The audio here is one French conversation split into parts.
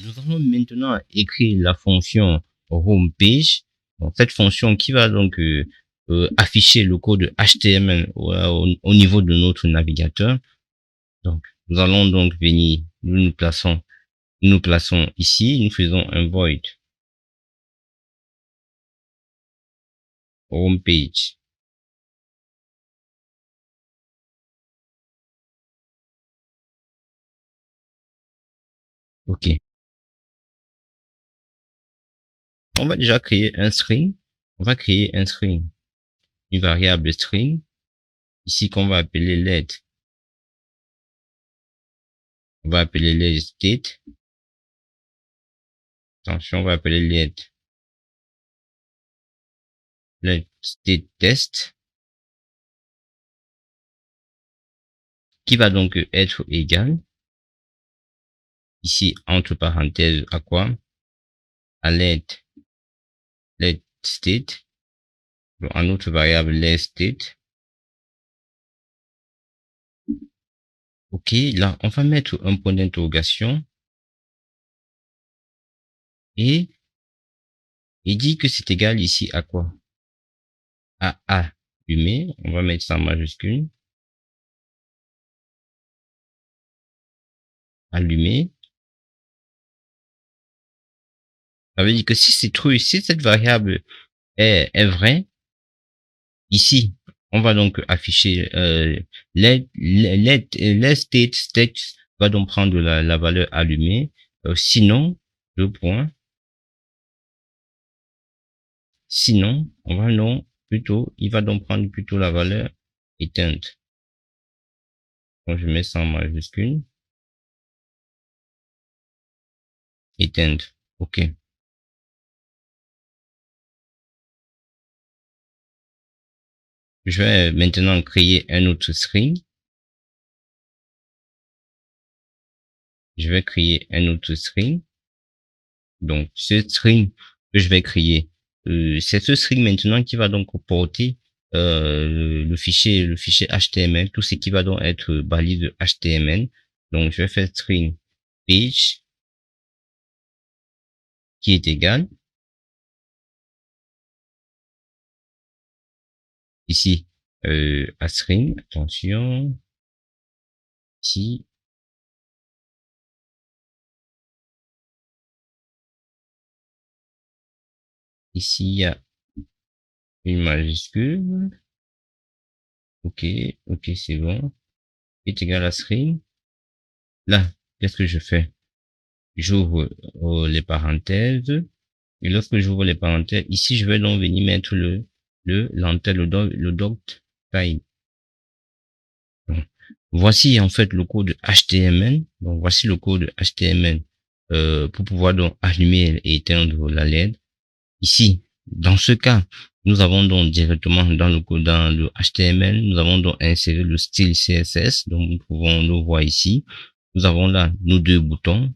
Nous allons maintenant écrire la fonction homepage. Donc, cette fonction qui va donc afficher le code HTML au niveau de notre navigateur. Donc, nous allons donc venir, nous nous plaçons ici, nous faisons un void homepage. OK. On va déjà créer un string. On va créer un string, une variable string, ici qu'on va appeler let. On va appeler let state. Attention, on va appeler let state test, qui va donc être égal, ici, entre parenthèses, à quoi? À let state, donc en notre variable let state. OK, là, on va mettre un point d'interrogation et il dit que c'est égal ici à quoi? À allumé, on va mettre ça en majuscule. Allumé. Ça veut dire que si c'est true, si cette variable est vraie, ici, on va donc afficher let state va donc prendre la valeur allumée. Sinon, le point. Sinon, on va non plutôt, il va donc prendre plutôt la valeur éteinte. Donc je mets ça en majuscule. Éteinte. OK. Je vais maintenant créer un autre string. Je vais créer un autre string. Donc, ce string que je vais créer, c'est ce string maintenant qui va donc porter le fichier HTML, tout ce qui va donc être balise HTML. Donc, je vais faire string page qui est égal ici à string. Attention, ici. Ici, il y a une majuscule. OK, OK, c'est bon. Est égal à string. Là, qu'est-ce que je fais? J'ouvre les parenthèses. Et lorsque j'ouvre les parenthèses, ici, je vais donc venir mettre l'entête, le dot type. Donc, voici en fait le code HTML. Donc, voici le code HTML pour pouvoir donc allumer et éteindre la LED. Ici, dans ce cas, nous avons donc directement dans le code, dans le HTML, nous avons donc inséré le style CSS. Donc, nous pouvons le voir ici. Nous avons là nos deux boutons.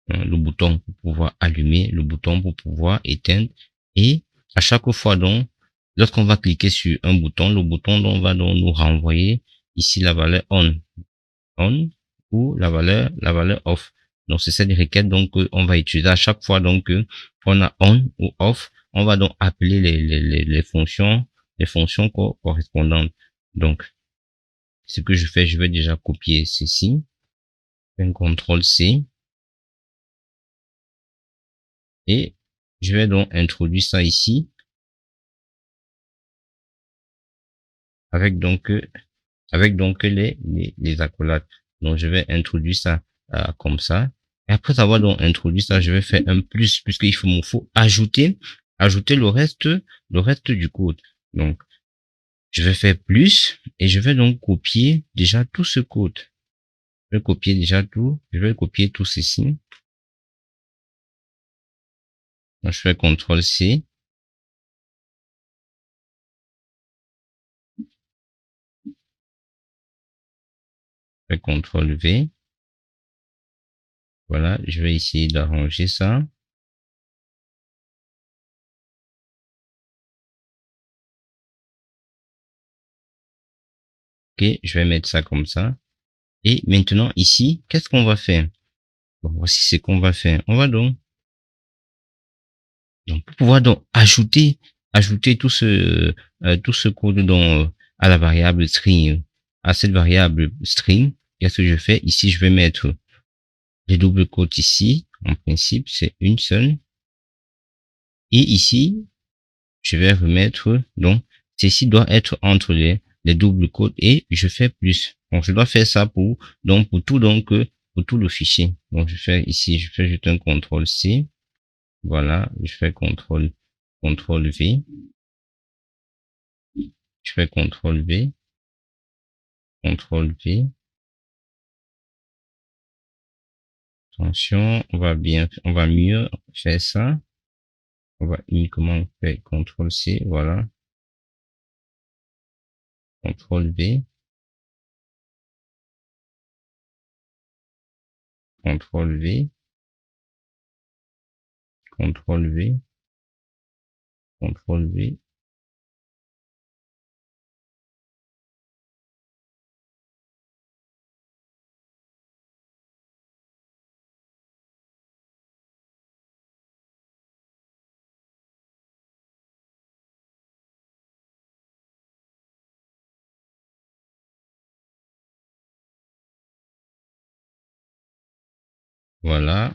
Le bouton pour pouvoir allumer, le bouton pour pouvoir éteindre. Et à chaque fois donc, lorsqu'on va cliquer sur un bouton, le bouton donc va donc nous renvoyer ici la valeur on ou la valeur off. Donc c'est cette requête donc on va utiliser à chaque fois donc on a on ou off, on va donc appeler les fonctions correspondantes. Donc ce que je fais, je vais déjà copier ceci, un CTRL C. Et je vais donc introduire ça ici avec donc les accolades. Donc je vais introduire ça comme ça. Et après avoir donc introduit ça, je vais faire un plus puisqu'il faut ajouter le reste du code. Donc je vais faire plus et je vais donc copier déjà tout ce code. Je vais copier déjà tout. Je vais copier tout ceci. Donc je fais CTRL C. Je fais CTRL V. Voilà, je vais essayer d'arranger ça. OK, je vais mettre ça comme ça. Et maintenant ici, qu'est-ce qu'on va faire? Bon, voici ce qu'on va faire. On va donc pour pouvoir donc ajouter tout ce code à la variable string, à cette variable string, qu'est-ce que je fais? Ici, je vais mettre les doubles quotes ici. En principe, c'est une seule. Et ici, je vais remettre, donc, ceci doit être entre les doubles quotes et je fais plus. Donc, je dois faire ça pour tout le fichier. Donc, je fais ici, je fais juste un contrôle C. Voilà, je fais contrôle V. Je fais contrôle V, contrôle V. Attention, on va mieux faire ça. On va uniquement faire contrôle C, voilà. Contrôle V, contrôle V, contrôle V, contrôle V. Voilà.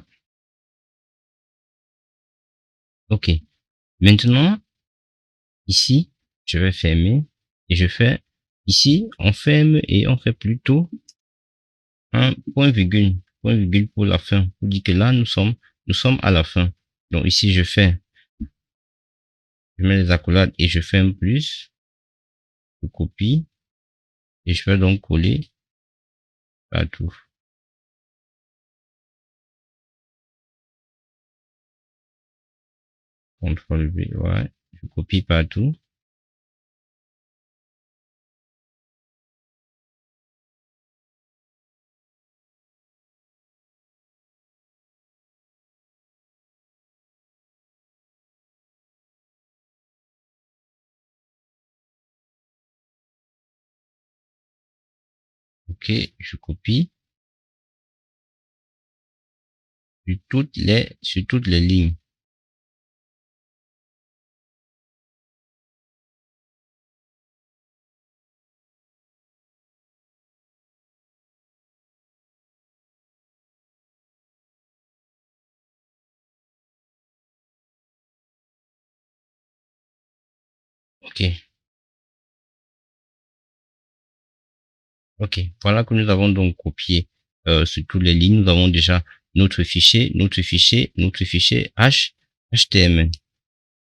OK. Maintenant, ici, je vais fermer et je fais ici, on ferme et on fait plutôt un point virgule pour la fin, pour dire que là, nous sommes à la fin. Donc ici, je mets les accolades et je fais un plus, je copie et je vais donc coller partout. CTRL V, ouais, je copie partout. OK, je copie sur toutes les lignes. OK. OK. Voilà que nous avons donc copié sur toutes les lignes. Nous avons déjà notre fichier HTML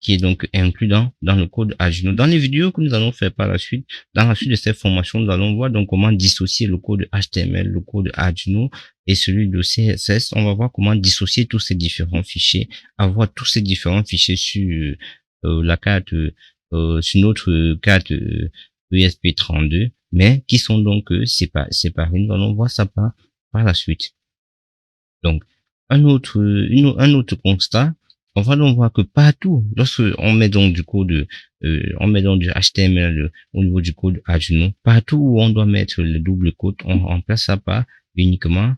qui est donc inclus dans le code Arduino. Dans les vidéos que nous allons faire par la suite, dans la suite de cette formation, nous allons voir donc comment dissocier le code HTML, le code Arduino et celui de CSS. On va voir comment dissocier tous ces différents fichiers, avoir tous ces différents fichiers sur la carte, sur notre carte ESP32, mais qui sont donc séparés. Nous allons voir ça par la suite. Donc, un autre constat, on va donc voir que partout, lorsque on met donc du code, on met donc du HTML au niveau du code Arduino, partout où on doit mettre le double quote, on remplace ça par uniquement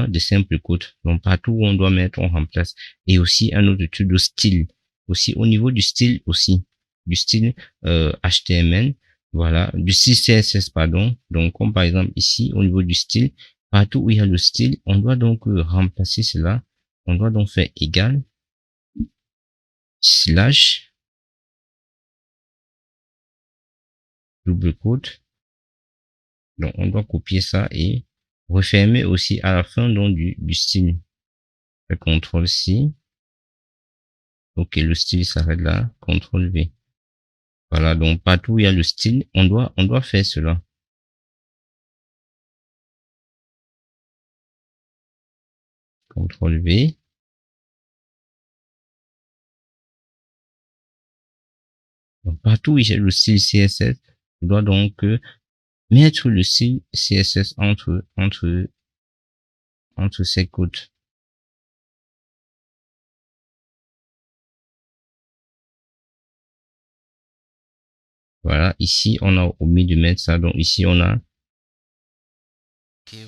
des simples quotes. Donc, partout où on doit mettre, on remplace. Et aussi un autre truc de style. Aussi au niveau du style aussi, du style HTML, voilà, du style CSS pardon. Donc, comme par exemple ici au niveau du style, partout où il y a le style, on doit donc remplacer cela. On doit donc faire égal slash double quote. Donc on doit copier ça et refermer aussi à la fin donc du style. Fait CTRL C. Ok, le style s'arrête là. CTRL V. Voilà, donc partout où il y a le style, on doit faire cela. CTRL V. Donc partout où il y a le style CSS, on doit donc mettre le style CSS entre ces côtes. Voilà, ici, on a omis de mettre ça. Donc, ici, on a. Ok,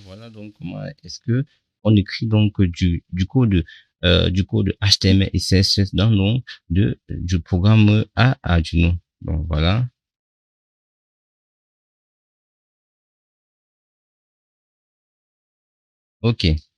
voilà, donc, comment est-ce que on écrit donc du code HTML et CSS dans le nom du programme à Arduino. Donc voilà. Ok.